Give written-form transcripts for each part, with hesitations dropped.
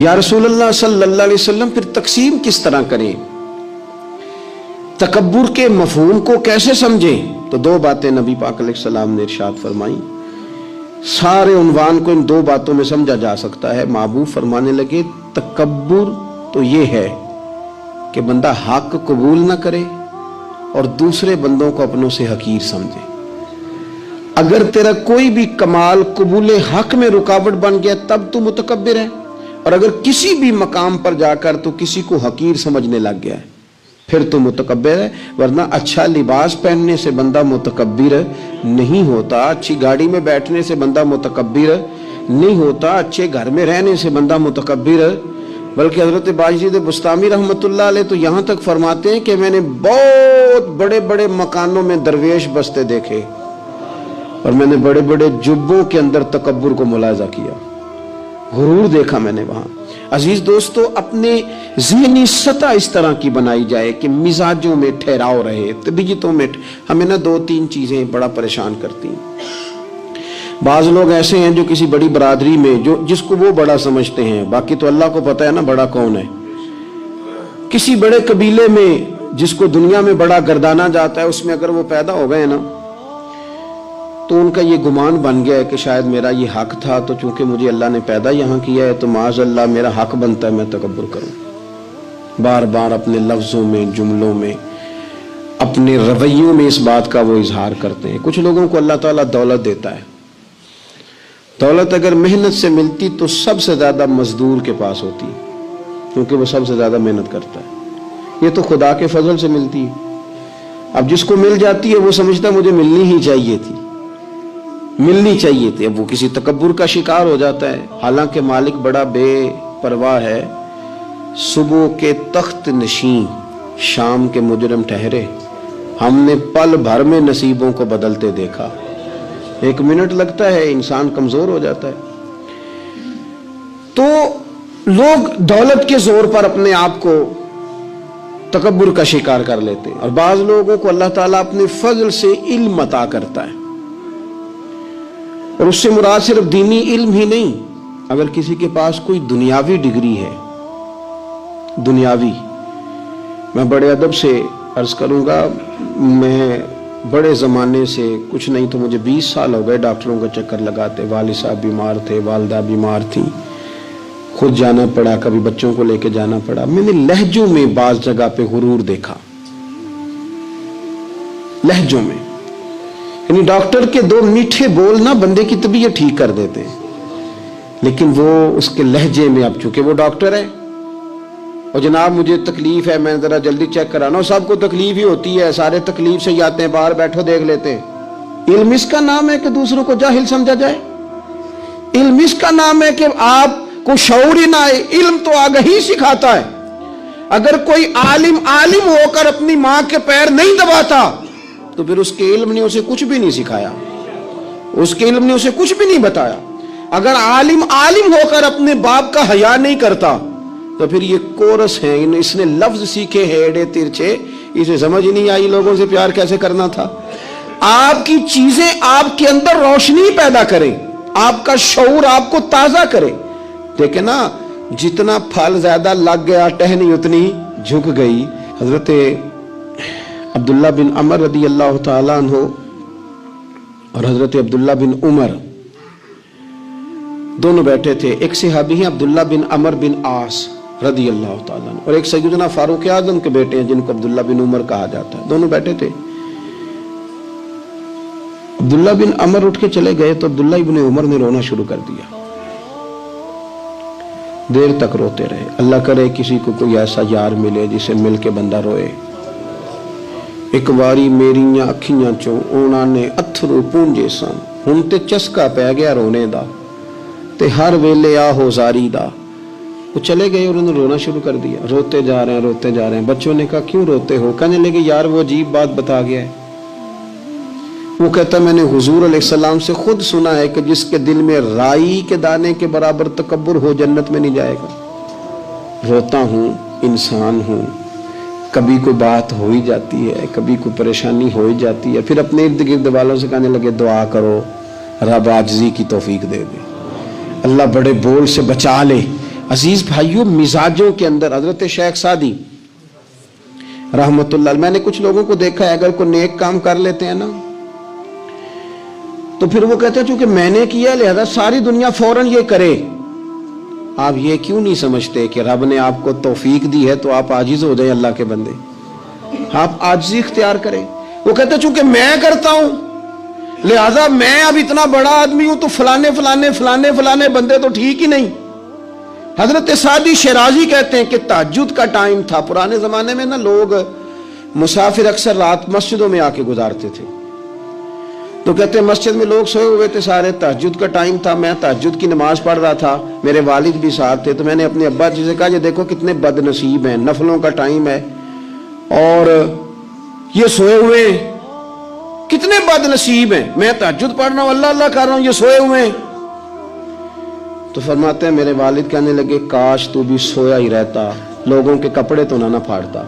یا رسول اللہ صلی اللہ علیہ وسلم پھر تقسیم کس طرح کریں، تکبر کے مفہوم کو کیسے سمجھیں؟ تو دو باتیں نبی پاک علیہ السلام نے ارشاد فرمائیں، سارے عنوان کو ان دو باتوں میں سمجھا جا سکتا ہے۔ محبوب فرمانے لگے تکبر تو یہ ہے کہ بندہ حق قبول نہ کرے اور دوسرے بندوں کو اپنوں سے حقیر سمجھے۔ اگر تیرا کوئی بھی کمال قبول حق میں رکاوٹ بن گیا تب تو متکبر ہے، اور اگر کسی بھی مقام پر جا کر تو کسی کو حقیر سمجھنے لگ گیا ہے پھر تو متکبر ہے۔ ورنہ اچھا لباس پہننے سے بندہ متکبر نہیں ہوتا، اچھی گاڑی میں بیٹھنے سے بندہ متکبر نہیں ہوتا، اچھے گھر میں رہنے سے بندہ متکبر، بلکہ حضرت باجید بستامی رحمت اللہ علیہ تو یہاں تک فرماتے ہیں کہ میں نے بہت بڑے بڑے مکانوں میں درویش بستے دیکھے اور میں نے بڑے بڑے جبوں کے اندر تکبر کو ملاحظہ کیا، غرور دیکھا میں نے وہاں۔ عزیز دوستو، اپنے ذہنی سطح اس طرح کی بنائی جائے کہ مزاجوں میں ٹھہراؤ رہے، طبیعتوں میں ہمیں نہ دو تین چیزیں بڑا پریشان کرتی ہیں۔ بعض لوگ ایسے ہیں جو کسی بڑی برادری میں جس کو وہ بڑا سمجھتے ہیں، باقی تو اللہ کو پتہ ہے نا بڑا کون ہے۔ کسی بڑے قبیلے میں جس کو دنیا میں بڑا گردانا جاتا ہے، اس میں اگر وہ پیدا ہو گئے نا تو ان کا یہ گمان بن گیا ہے کہ شاید میرا یہ حق تھا، تو چونکہ مجھے اللہ نے پیدا یہاں کیا ہے تو معاذ اللہ میرا حق بنتا ہے میں تکبر کروں۔ بار بار اپنے لفظوں میں، جملوں میں، اپنے رویوں میں اس بات کا وہ اظہار کرتے ہیں۔ کچھ لوگوں کو اللہ تعالیٰ دولت دیتا ہے، دولت اگر محنت سے ملتی تو سب سے زیادہ مزدور کے پاس ہوتی ہے، کیونکہ وہ سب سے زیادہ محنت کرتا ہے۔ یہ تو خدا کے فضل سے ملتی ہے۔ اب جس کو مل جاتی ہے وہ سمجھتا ہے مجھے ملنی ہی چاہیے تھی، ملنی چاہیے تھی، اب وہ کسی تکبر کا شکار ہو جاتا ہے، حالانکہ مالک بڑا بے پرواہ ہے۔ صبح کے تخت نشین شام کے مجرم ٹھہرے، ہم نے پل بھر میں نصیبوں کو بدلتے دیکھا۔ ایک منٹ لگتا ہے، انسان کمزور ہو جاتا ہے۔ تو لوگ دولت کے زور پر اپنے آپ کو تکبر کا شکار کر لیتے ہیں، اور بعض لوگوں کو اللہ تعالیٰ اپنے فضل سے علم عطا کرتا ہے، اور اس سے مراد صرف دینی علم ہی نہیں، اگر کسی کے پاس کوئی دنیاوی ڈگری ہے، دنیاوی، میں بڑے ادب سے عرض کروں گا، میں بڑے زمانے سے کچھ نہیں تو مجھے 20 سال ہو گئے ڈاکٹروں کا چکر لگاتے، والد صاحب بیمار تھے، والدہ بیمار تھیں، خود جانا پڑا، کبھی بچوں کو لے کے جانا پڑا۔ میں نے لہجوں میں بعض جگہ پہ غرور دیکھا، لہجوں میں، یعنی ڈاکٹر کے دو میٹھے بول نہ بندے کی طبیعت ٹھیک کر دیتے ہیں، لیکن وہ اس کے لہجے میں، اب چونکہ وہ ڈاکٹر ہے اور جناب مجھے تکلیف ہے، میں ذرا جلدی چیک کرانا، سب کو تکلیف ہی ہوتی ہے، سارے تکلیف سے ہی آتے ہیں، باہر بیٹھو دیکھ لیتے ہیں۔ علم اس کا نام ہے کہ دوسروں کو جاہل سمجھا جائے؟ علم اس کا نام ہے کہ آپ کو شعور ہی نہ آئے؟ علم تو آگہی سکھاتا ہے۔ اگر کوئی عالم ہو کر اپنی ماں کے پیر نہیں دباتا تو پھر اس کے علم نے اسے کچھ بھی نہیں سکھایا، اس کے علم نے اسے کچھ بھی نہیں بتایا۔ اگر عالم ہو کر اپنے باپ کا حیا نہیں کرتا تو پھر یہ کورس ہے، اس نے لفظ سیکھے ہیڑے ترچھے، اسے سمجھ نہیں آئی لوگوں سے پیار کیسے کرنا تھا۔ آپ کی چیزیں آپ کے اندر روشنی پیدا کریں، آپ کا شعور آپ کو تازہ کرے۔ دیکھیں نا، جتنا پھل زیادہ لگ گیا ٹہنی اتنی جھک گئی۔ حضرت عبداللہ بن عمر رضی اللہ تعالیٰ عنہ اور حضرت عبداللہ بن عمر دونوں بیٹھے تھے۔ ایک صحابی ہیں عبداللہ بن عمر بن عاص رضی اللہ تعالیٰ عنہ، اور ایک سیدنا فاروق اعظم کے بیٹے ہیں جن کو عبداللہ بن عمر کہا جاتا ہے، دونوں بیٹھے تھے۔ عبداللہ بن عمر اٹھ کے چلے گئے تو عبداللہ بن عمر نے رونا شروع کر دیا، دیر تک روتے رہے۔ اللہ کرے کسی کو کوئی ایسا یار ملے جسے مل کے بندہ روئے۔ ایک واری میریاں اکھیاں چوں اونا نے اتھرو پونجے سن، ہن تے چسکا پہ گیا رونے دا تے ہر ویلے آہو زاری دا۔ وہ چلے گئے اور انہوں نے رونا شروع کر دیا، روتے جا رہے ہیں۔ بچوں نے کہا کیوں روتے ہو؟ کہنے لگے یار وہ عجیب بات بتا گیا ہے۔ وہ کہتا میں نے حضور علیہ السلام سے خود سنا ہے کہ جس کے دل میں رائی کے دانے کے برابر تکبر ہو جنت میں نہیں جائے گا۔ روتا ہوں، انسان ہوں، کبھی کوئی بات ہو ہی جاتی ہے، کبھی کوئی پریشانی ہو ہی جاتی ہے، پھر اپنے ارد گرد والوں سے کہنے لگے دعا کرو رب عاجزی کی توفیق دے دے، اللہ بڑے بول سے بچا لے، عزیز بھائیوں، مزاجوں کے اندر حضرت شیخ سعدی رحمت اللہ، میں نے کچھ لوگوں کو دیکھا ہے اگر کوئی نیک کام کر لیتے ہیں نا تو پھر وہ کہتے ہیں چونکہ میں نے کیا لہذا ساری دنیا فوراً یہ کرے۔ آپ یہ کیوں نہیں سمجھتے کہ رب نے آپ کو توفیق دی ہے تو آپ عاجز ہو جائیں اللہ کے بندے، آپ عاجزی اختیار کریں۔ وہ کہتے ہیں چونکہ میں کرتا ہوں لہذا میں اب اتنا بڑا آدمی ہوں تو فلانے فلانے فلانے فلانے بندے تو ٹھیک ہی نہیں۔ حضرت سعدی شیرازی کہتے ہیں کہ تہجد کا ٹائم تھا، پرانے زمانے میں نا لوگ مسافر اکثر رات مسجدوں میں آ کے گزارتے تھے، تو کہتے ہیں مسجد میں لوگ سوئے ہوئے تھے سارے، تہجد کا ٹائم تھا، میں تہجد کی نماز پڑھ رہا تھا، میرے والد بھی ساتھ تھے، تو میں نے اپنے ابا جی سے کہا یہ دیکھو کتنے بد نصیب ہیں، نفلوں کا ٹائم ہے اور یہ سوئے ہوئے ہیں، کتنے بد نصیب ہیں، میں تہجد پڑھ رہا ہوں، اللہ اللہ کر رہا ہوں، یہ سوئے ہوئے ہیں۔ تو فرماتے ہیں میرے والد کہنے لگے کاش تو بھی سویا ہی رہتا، لوگوں کے کپڑے تو نہ پھاڑتا،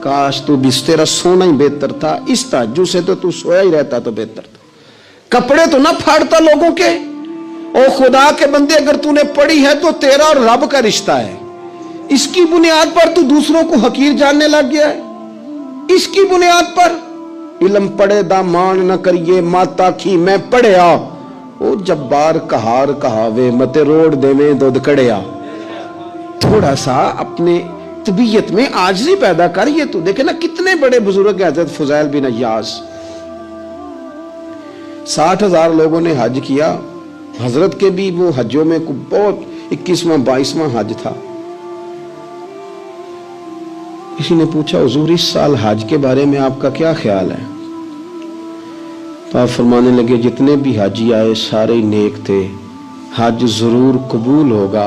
کاش تو بھی، تیرا سونا ہی بہتر تھا، اس تہجد سے تو سویا ہی رہتا تو بہتر تھا، کپڑے تو نہ پھاڑتا لوگوں کے۔ او خدا کے بندے، اگر تو نے پڑھی ہے تو تیرا اور رب کا رشتہ ہے، اس کی بنیاد پر تو دوسروں کو حقیر جاننے لگ گیا ہے، اس کی بنیاد پر علم پڑھے دا مان نہ کریے ماتا کھی میں پڑھیا، او جبار کہار کہاوے متے روڑ دے میں دودھ کڑیا۔ تھوڑا سا اپنے طبیعت میں عاجزی پیدا کر، یہ تو دیکھیں نا کتنے بڑے بزرگ ہیں، حضرت فضیل بن عیاض، 60,000 لوگوں نے حج کیا، حضرت کے بھی وہ حجوں میں بہت 21واں 22واں حج تھا۔ کسی نے پوچھا حضور اس سال حج کے بارے میں آپ کا کیا خیال ہے؟ تو آپ فرمانے لگے جتنے بھی حاجی آئے سارے نیک تھے، حج ضرور قبول ہوگا،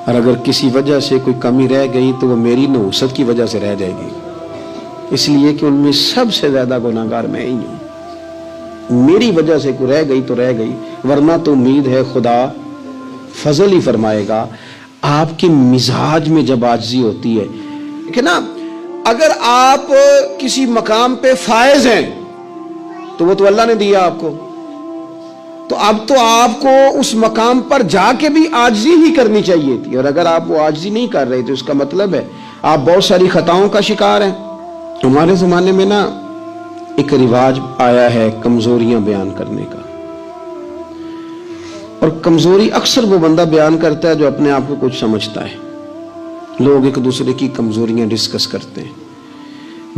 اور اگر کسی وجہ سے کوئی کمی رہ گئی تو وہ میری نحوست کی وجہ سے رہ جائے گی، اس لیے کہ ان میں سب سے زیادہ گناہگار میں ہی ہوں، میری وجہ سے کوئی رہ گئی تو رہ گئی، ورنہ تو امید ہے خدا فضل ہی فرمائے گا۔ آپ کے مزاج میں جب عاجزی ہوتی ہے کہ نا، اگر آپ کسی مقام پہ فائز ہیں تو وہ تو اللہ نے دیا آپ کو، تو اب تو آپ کو اس مقام پر جا کے بھی عاجزی ہی کرنی چاہیے تھی، اور اگر آپ وہ عاجزی نہیں کر رہے تو اس کا مطلب ہے آپ بہت ساری خطاؤں کا شکار ہیں۔ ہمارے زمانے میں نا ایک رواج آیا ہے کمزوریاں بیان کرنے کا، اور کمزوری اکثر وہ بندہ بیان کرتا ہے جو اپنے آپ کو کچھ سمجھتا ہے، لوگ ایک دوسرے کی کمزوریاں ڈسکس کرتے ہیں،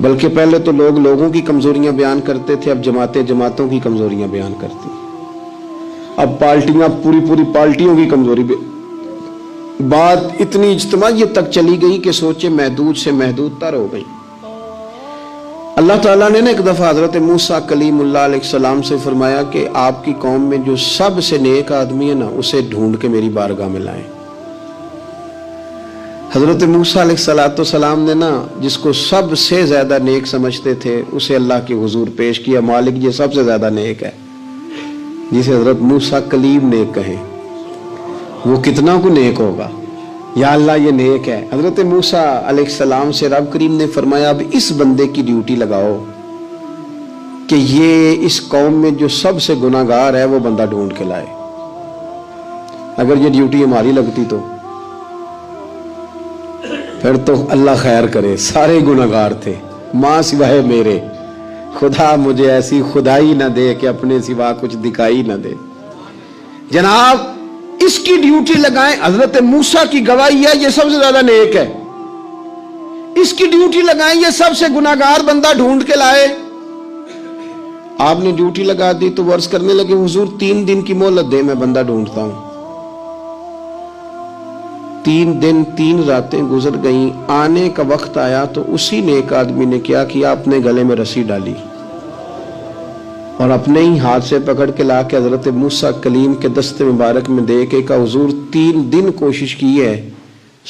بلکہ پہلے تو لوگ لوگوں کی کمزوریاں بیان کرتے تھے، اب جماعتیں جماعتوں کی کمزوریاں بیان کرتی ہیں، اب پارٹیاں پوری پارٹیوں کی کمزوری بات اتنی اجتماعیت تک چلی گئی کہ سوچے محدود سے محدود تر ہو گئی۔ اللہ تعالیٰ نے ایک دفعہ حضرت موسیٰ کلیم اللہ علیہ السلام سے فرمایا کہ آپ کی قوم میں جو سب سے نیک آدمی ہے نا اسے ڈھونڈ کے میری بارگاہ میں لائیں۔ حضرت موسیٰ علیہ السلام نے نا جس کو سب سے زیادہ نیک سمجھتے تھے اسے اللہ کے حضور پیش کیا، مالک یہ سب سے زیادہ نیک ہے، جسے حضرت موسیٰ کلیم نیک کہیں، وہ کتنا کو نیک ہوگا، یا اللہ یہ نیک ہے۔ حضرت موسیٰ علیہ السلام سے رب کریم نے فرمایا اب اس بندے کی ڈیوٹی لگاؤ کہ یہ اس قوم میں جو سب سے گناہگار ہے وہ بندہ ڈھونڈ کے لائے۔ اگر یہ ڈیوٹی ہماری لگتی تو پھر تو اللہ خیر کرے، سارے گناہگار تھے ماں سوائے میرے، خدا مجھے ایسی خدائی نہ دے کہ اپنے سوا کچھ دکھائی نہ دے۔ جناب اس کی ڈیوٹی لگائیں، حضرت موسیٰ کی گواہی ہے یہ سب سے زیادہ نیک ہے، اس کی ڈیوٹی لگائیں یہ سب سے گناہگار بندہ ڈھونڈ کے لائے۔ آپ نے ڈیوٹی لگا دی تو وہ عرض کرنے لگے حضور 3 دن کی مہلت دے، میں بندہ ڈھونڈتا ہوں۔ 3 دن 3 راتیں گزر گئیں، آنے کا وقت آیا تو اسی نیک آدمی نے کیا کیا، اپنے گلے میں رسی ڈالی اور اپنے ہی ہاتھ سے پکڑ کے لا کے حضرت موسیٰ کلیم کے دست مبارک میں دے کے کہا حضور 3 دن کوشش کی ہے،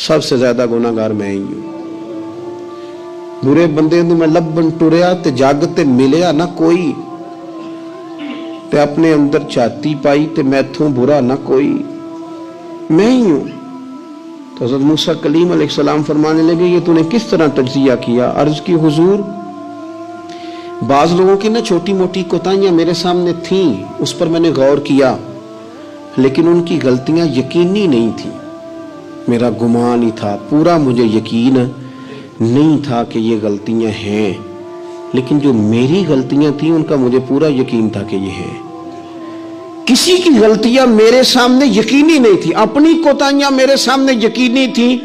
سب سے زیادہ گناہگار میں ہی ہوں۔ برے بندے نوں میں لبن ٹریا تے جگ تے ملیا نہ کوئی، تے اپنے اندر چھاتی پائی تے میتھوں برا نہ کوئی، میں ہی ہوں۔ تو حضرت موسیٰ کلیم علیہ السلام فرمانے لگے یہ تو نے کس طرح تجزیہ کیا؟ عرض کی حضور بعض لوگوں کی نا چھوٹی موٹی کوتاہیاں میرے سامنے تھیں، اس پر میں نے غور کیا، लेकिन उनकी गलतियां यकीनी नहीं थी, मेरा गुमान ही था, पूरा मुझे यकीन नहीं था कि ये गलतियां हैं, लेकिन जो मेरी गलतियां थी उनका मुझे पूरा यकीन था कि ये हैं। किसी की गलतियां मेरे सामने यकीनी नहीं थी, अपनी कोताहियां मेरे सामने यकीनी थी,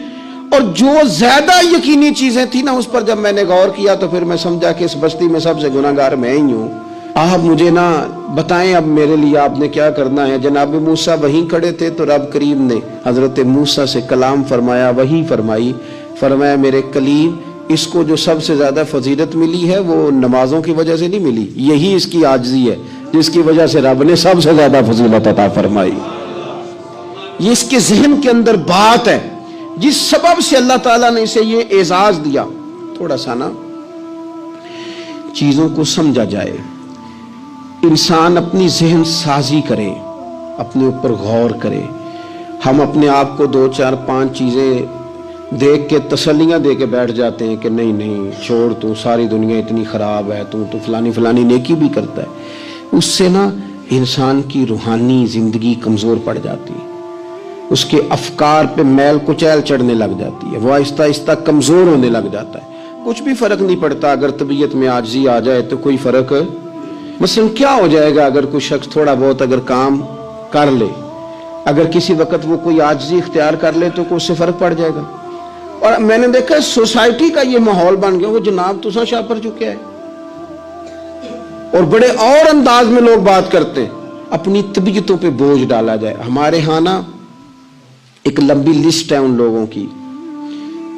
और जो ज्यादा यकीनी चीजें थी ना, उस पर जब मैंने गौर किया तो फिर मैं समझा कि इस बस्ती में सबसे गुनाहगार मैं ही हूं। आप मुझे ना बताएं अब मेरे लिए आपने क्या करना है। जनाब मूसा वहीं खड़े थे तो रब करीम ने हजरत मूसा से कलाम फरमाया, वही फरमाई, फरमाया मेरे कलीम, इसको जो सबसे ज्यादा फजीलत मिली है वो नमाजों की वजह से नहीं मिली, यही इसकी आजिज़ी है जिसकी वजह से रब ने सबसे ज्यादा फजीलत अता फरमाई। ये इसके जहन के अंदर बात है, जिस सबब से अल्लाह ताला ने इसे ये एजाज दिया। थोड़ा सा ना चीजों को समझा जाए, इंसान अपनी जहन साजी करे, अपने ऊपर गौर करे। हम अपने आप को 2 4 5 चीजें देख के तसल्लियां दे के बैठ जाते हैं कि नहीं नहीं छोड़, तू सारी दुनिया इतनी खराब है, तू तो फलानी फलानी नेकी भी करता है। उससे ना इंसान की रूहानी जिंदगी कमजोर पड़ जाती है, उसके अफकार पे मैल कुचैल चढ़ने लग जाती है, वो आहिस्ता आहिस्ता कमजोर होने लग जाता है। कुछ भी फर्क नहीं पड़ता, अगर तबीयत में आजिज़ी आ जाए तो कोई फर्क, मसलन क्या हो जाएगा अगर कोई शख्स थोड़ा बहुत अगर काम कर ले, अगर किसी वक्त वो कोई आजिज़ी इख्तियार कर ले तो उससे फर्क पड़ जाएगा। और मैंने देखा सोसाइटी का ये माहौल बन गया, वो जनाब तुसा शाह पर चुके है, और बड़े और अंदाज में लोग बात करते हैं, अपनी तबीयतों पे बोझ डाला जाए। हमारे यहाँ ना एक लंबी लिस्ट है उन लोगों की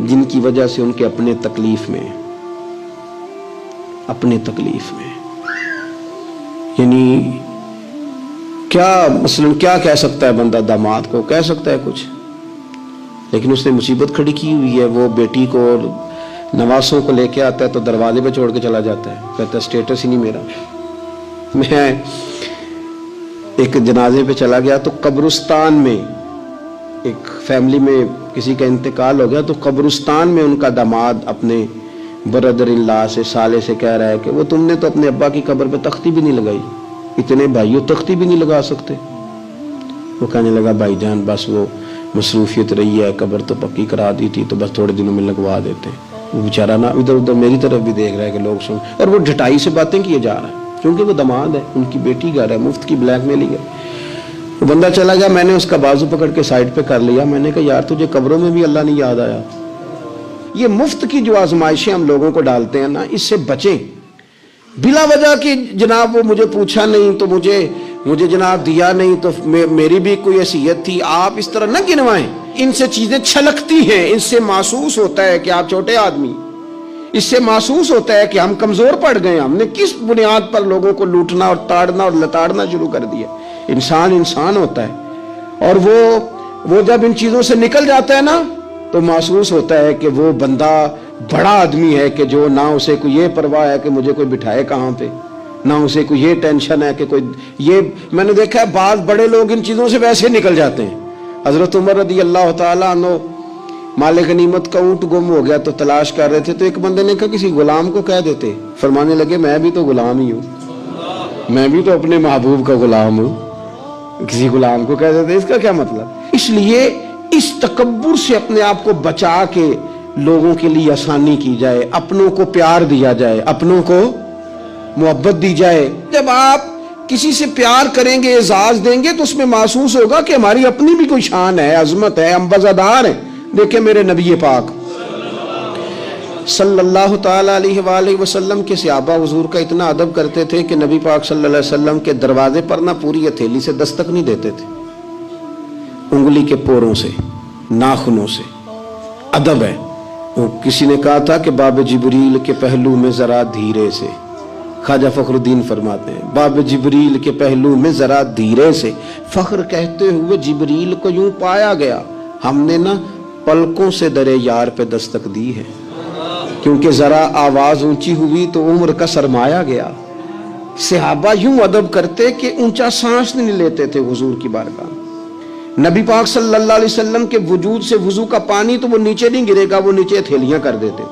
जिनकी वजह से उनके अपने तकलीफ में यानी क्या मसलन क्या कह सकता है बंदा, दामाद को कह सकता है कुछ, लेकिन उसने मुसीबत खड़ी की हुई है। वो बेटी को और नवासों को लेके आता है तो दरवाजे पे छोड़ के चला जाता है, कहता है स्टेटस ही नहीं मेरा। मैं एक जनाजे पे चला गया तो कब्रिस्तान में एक फैमिली में किसी का इंतकाल हो गया, तो कब्रिस्तान में उनका दामाद अपने ब्रदर इन लॉ से, साले से कह रहा है कि वो तुमने तो अपने अब्बा की कब्र पे तख्ती भी नहीं लगाई, इतने भाइयों तख्ती भी नहीं लगा सकते। वो कहने लगा भाईजान बस वो मसरूफियत रही है, कब्र तो पक्की करा दी थी तो बस थोड़े दिनों में लगवा देते। वो बेचारा ना इधर उधर मेरी तरफ भी देख रहा है कि लोग सुन, और वो ढटाई से बातें किए जा रहा है क्योंकि वो दामाद है, उनकी बेटी घर है, मुफ्त की ब्लैकमेलिंग है। वो बंदा चला गया, मैंने उसका बाजू पकड़ के साइड पे कर लिया, मैंने कहा यार तुझे कब्रों में भी अल्लाह नहीं याद आया। ये मुफ्त की जो आजमाइशें हम लोगों को डालते हैं ना, इससे बचें। बिला वजह कि जनाब वो मुझे पूछा नहीं तो मुझे जनाब दिया नहीं तो मेरी भी कोई हैसियत थी, आप इस तरह न गिनवाएं। इनसे चीजें छलकती हैं, इनसे महसूस होता है कि आप छोटे आदमी, इससे महसूस होता है कि हम कमजोर पड़ गए, हमने किस बुनियाद पर लोगों को लूटना और ताड़ना और लताड़ना शुरू कर दिया। इंसान होता है, और वो जब इन चीजों से निकल जाता है ना तो महसूस होता है कि वो बंदा बड़ा आदमी है, कि जो ना उसे कोई ये परवाह है कि मुझे कोई बिठाए कहाँ पे, ना उसे कोई ये टेंशन है कि कोई ये। मैंने देखा है बाद बड़े लोग इन चीजों से वैसे निकल जाते हैं। हजरत उमर रदी अल्लाह ताला अन्हु मालिक गनीमत का ऊंट गुम हो गया तो तलाश कर रहे थे, तो एक बंदे ने कहा किसी गुलाम को कह देते, फरमाने लगे मैं भी तो गुलाम ही हूँ, मैं भी तो अपने महबूब का गुलाम हूँ, किसी गुलाम को कह देते, इसका क्या मतलब। इसलिए इस तकब्बुर से अपने आप को बचा के लोगों के लिए आसानी की जाए, अपनों को प्यार दिया जाए, अपनों को मोहब्बत दी जाए। जब आप किसी से प्यार करेंगे, एजाज देंगे, तो उसमें महसूस होगा कि हमारी अपनी भी कोई शान है, अजमत है, हम वज़ादार हैं। देखें मेरे नबी पाक सल्लल्लाहु ताला अलैहि वसल्लम के सहाबा हुजूर का इतना अदब करते थे कि नबी पाक सल्लल्लाहु अलैहि वसल्लम के दरवाजे पर ना पूरी हथेली से दस्तक नहीं देते थे, उंगली के पोरों से, नाखूनों से। अदब है। वो किसी ने कहा था कि बाब जिब्रील के पहलू में जरा धीरे से, ख्वाजा फखरुद्दीन फरमाते हैं बाब जिब्रील के पहलू में जरा धीरे से, फख्र कहते हुए जिब्रील को यूं पाया गया, हमने ना पलकों से दरे यार पे दस्तक दी है, क्योंकि जरा आवाज ऊंची हुई तो उम्र का सरमाया गया। सहाबा यूं अदब करते कि ऊंचा सांस नहीं लेते थे हुजूर की बारगाह। नबी पाक सल्लल्लाहु अलैहि वसल्लम के वजूद से वजू का पानी तो वो नीचे नहीं गिरेगा, वो नीचे हथेलियां कर देते।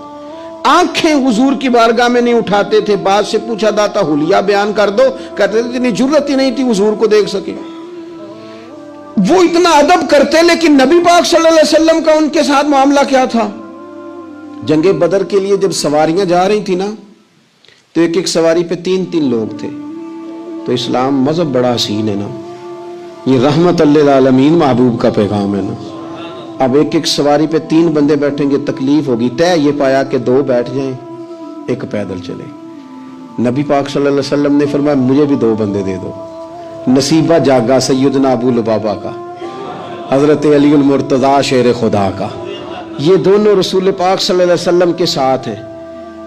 आंखें हुजूर की बारगाह में नहीं उठाते थे। बाद से पूछा दाता हुलिया बयान कर दो, कहते थे इतनी जरूरत ही नहीं थी हुजूर को देख सके। वो इतना अदब करते, लेकिन नबी पाक सल्लल्लाहु अलैहि वसल्लम का उनके साथ मामला क्या था? जंगे बदर के लिए जब सवारियां जा रही थी ना, तो एक एक सवारी पे 3-3 लोग थे। तो इस्लाम मजहब बड़ा हसीन है ना, ये रहमत लिल आलमीन महबूब का पैगाम है ना। अब एक एक सवारी पे 3 बंदे बैठेंगे, तकलीफ होगी। तय ये पाया कि 2 बैठ जाएं, एक पैदल चले। नबी पाक सल्लल्लाहु अलैहि वसल्लम ने फरमाया मुझे भी 2 बंदे दे दो। नसीबा जागा सैयदना अबू लुबाबा का, हजरत अली उल मुर्तजा शेर खुदा का। ये दोनों रसूल पाक सल्लल्लाहु अलैहि वसल्लम के साथ हैं।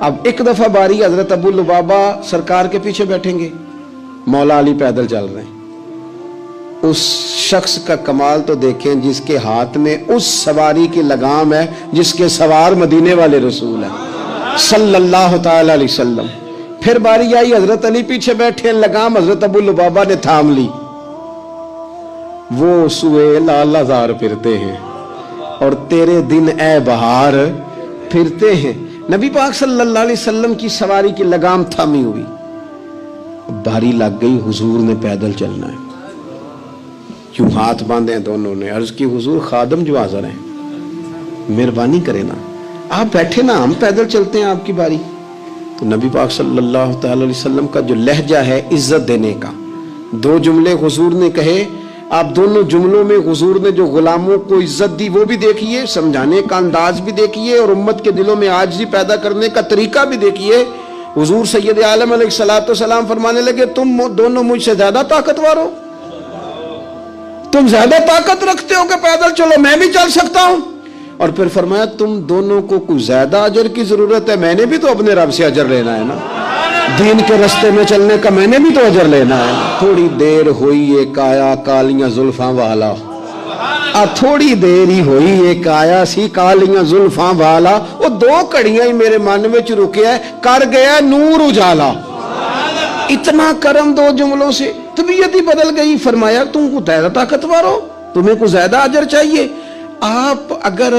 अब एक दफा बारी हजरत अबू लुबाबा सरकार के पीछे बैठेंगे, मौला अली पैदल चल रहे हैं। उस शख्स का कमाल तो देखें जिसके हाथ में उस सवारी की लगाम है जिसके सवार मदीने वाले रसूल हैं सल्लल्लाहु ताला अलैहि वसल्लम। फिर बारी आई हजरत अली पीछे बैठे, लगाम हजरत अबू लुबाबा ने थाम ली। वो सुए लालाजार फिरते हैं और तेरे दिन ए बहार फिरते हैं। नबी पाक सल्लल्लाहु अलैहि वसल्लम की सवारी की लगाम थामी हुई, बारी लग गई, हुजूर ने पैदल चलना है। यूं हाथ बांधे हैं दोनों ने, अर्ज की हुजूर खादम जो हाज़िर हैं, मेहरबानी करें ना, आप बैठे ना, हम पैदल चलते हैं आपकी बारी। तो नबी पाक सल्लल्लाहु अलैहि वसल्लम का जो लहजा है इज्जत देने का, 2 जुमले हुजूर ने कहे। आप दोनों जुमलों में हुजूर ने जो गुलामों को इज्जत दी वो भी देखिए, समझाने का अंदाज भी देखिए, और उम्मत के दिलों में आजिज़ी पैदा करने का तरीका भी देखिए। हुजूर सैयद आलम अलैहिस्सलातु वस्सलाम फरमाने लगे तुम दोनों मुझसे ज्यादा ताकतवर हो, तुम ज्यादा ताकत रखते हो कि पैदल चलो, मैं भी चल सकता हूं। और फिर फरमाया तुम दोनों को कुछ ज्यादा अजर की जरूरत है, मैंने भी तो अपने रब से अजर लेना है ना, दीन के रास्ते में चलने का मैंने भी तो अजर लेना है। थोड़ी देर हुई एक आया कालियां जुल्फां वाला, थोड़ी देर ही हुई एक आया सी कालियां जुल्फां वाला, वो 2 घड़ियां ही मेरे मन में रुके है, कर गया नूर उजाला। इतना करम 2 जुमलों से तबीयत ही बदल गई। फरमाया तुम को ज्यादा ताकतवर हो, तुम्हें को ज्यादा अजर चाहिए। आप अगर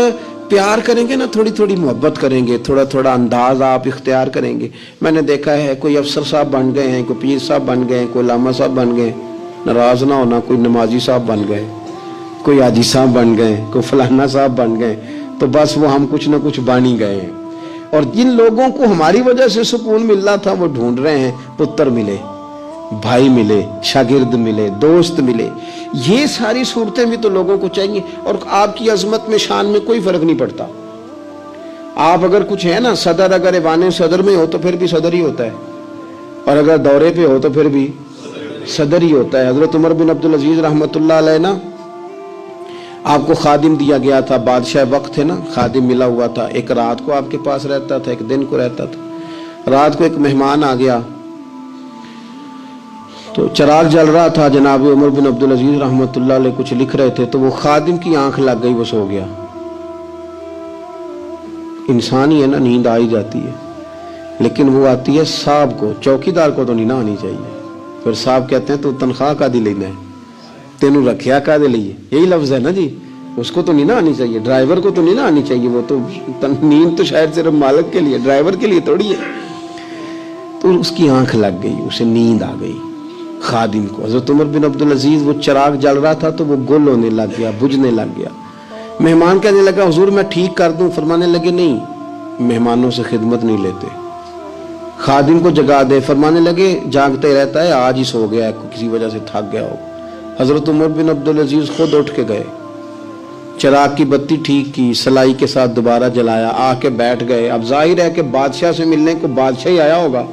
प्यार करेंगे ना, थोड़ी थोड़ी मोहब्बत करेंगे, थोड़ा थोड़ा अंदाज आप इख्तियार करेंगे। मैंने देखा है कोई अफसर साहब बन गए हैं, कोई पीर साहब बन गए, कोई लामा साहब बन गए, नाराज ना होना, कोई नमाजी साहब बन गए, कोई हाजी साहब बन गए, कोई फलाना साहब बन गए, तो बस वो हम कुछ ना कुछ बन ही गए हैं। और जिन लोगों को हमारी वजह से सुकून मिल रहा था वो ढूंढ रहे हैं, पुत्र मिले, भाई मिले, शागिर्द मिले, दोस्त मिले। ये सारी सूरतें भी तो लोगों को चाहिए। और आपकी अजमत में, शान में कोई फर्क नहीं पड़ता। आप अगर कुछ है ना, सदर अगर ऐवान सदर में हो तो फिर भी सदर ही होता है, और अगर दौरे पे हो तो फिर भी सदर ही होता है। हजरत उमर बिन अब्दुल अजीज रहमतुल्लाह अलैह ना, आपको खादिम दिया गया था, बादशाह वक्त थे ना, खादिम मिला हुआ था। एक रात को आपके पास रहता था, एक दिन को रहता था। रात को एक मेहमान आ गया तो चिराग जल रहा था, जनाब उमर बिन अब्दुल अजीज रहमतुल्लाह अलैह कुछ लिख रहे थे, तो वो खादिम की आंख लग गई, वो सो गया। इंसान ही है ना, नींद आ ही जाती है, लेकिन वो आती है साहब को, चौकीदार को तो नहीं ना आनी चाहिए। फिर साहब कहते हैं तो तनख्वाह का दी लेना है, तेनू रखिया का दे लिए, यही लफ्ज है ना जी, उसको तो नहीं ना आनी चाहिए, ड्राइवर को तो नहीं ना आनी चाहिए, वो तो नींद तो शायद सिर्फ मालिक के लिए, ड्राइवर के लिए थोड़ी है। तो उसकी आंख लग गई, उसे नींद आ गई खादिम को। हजरत उमर बिन अब्दुल अजीज, वो चिराग जल रहा था तो वो गुल होने लग गया, बुझने लग गया। मेहमान कहने लगा हुजूर मैं ठीक कर दूं, फरमाने लगे नहीं, मेहमानों से खिदमत नहीं लेते, खादिम को जगा दे। फरमाने लगे जागते रहता है, आज ही सो गया है, किसी वजह से थक गया हो। हजरत उमर बिन अब्दुल अजीज खुद उठ के गए, चिराग की बत्ती ठीक की, सलाई के साथ दोबारा जलाया, आके बैठ गए। अब जाहिर है कि बादशाह से मिलने को बादशाह ही आया होगा,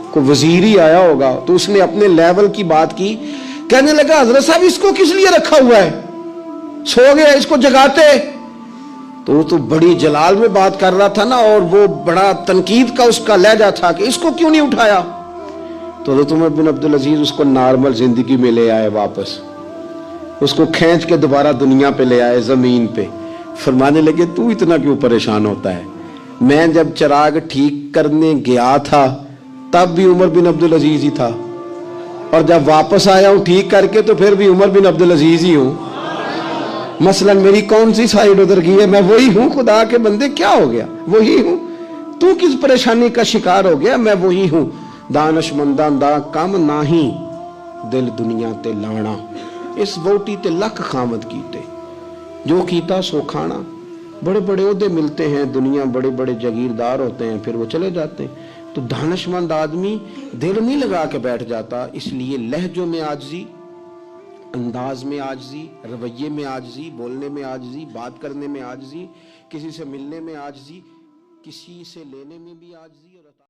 को वजीर ही आया होगा, तो उसने अपने लेवल की बात की। कहने लगा हजरत साहब इसको किस लिए रखा हुआ है, सो गया, इसको जगाते। तो वो तो बड़ी जलाल में बात कर रहा था ना, और वो बड़ा तनकीद का उसका लहजा था कि इसको क्यों नहीं उठाया। तो हजरत उमर बिन अब्दुल अजीज उसको नॉर्मल जिंदगी में ले आए वापस, उसको खींच के दोबारा दुनिया पे ले आए, जमीन पे। फरमाने लगे तू इतना क्यों परेशान होता है, मैं जब चिराग ठीक करने गया था तब भी उमर बिन अब्दुल अजीज ही था, और जब वापस आया हूं ठीक करके तो फिर भी उमर बिन अब्दुल अजीज ही हूं। मसलन मेरी कौन सी साइड उधर गई है, मैं वही हूं। खुदा के बंदे क्या हो गया, वही हूं। तू किस परेशानी का शिकार हो गया, मैं वही हूं। दानशमंदा दा कम नाही, दिल दुनिया ते लाना, اس ووٹی تے لکھ خامد کیتے، جو کیتا سو کھانا۔ بڑے بڑے عہدے ملتے ہیں دنیا، بڑے بڑے جاگیردار ہوتے ہیں، پھر وہ چلے جاتے ہیں۔ تو دانشمند آدمی دل نہیں لگا کے بیٹھ جاتا، اس لیے لہجوں میں عاجزی، انداز میں عاجزی، رویے میں عاجزی، بولنے میں عاجزی، بات کرنے میں عاجزی، کسی سے ملنے میں عاجزی، کسی سے لینے میں بھی عاجزی۔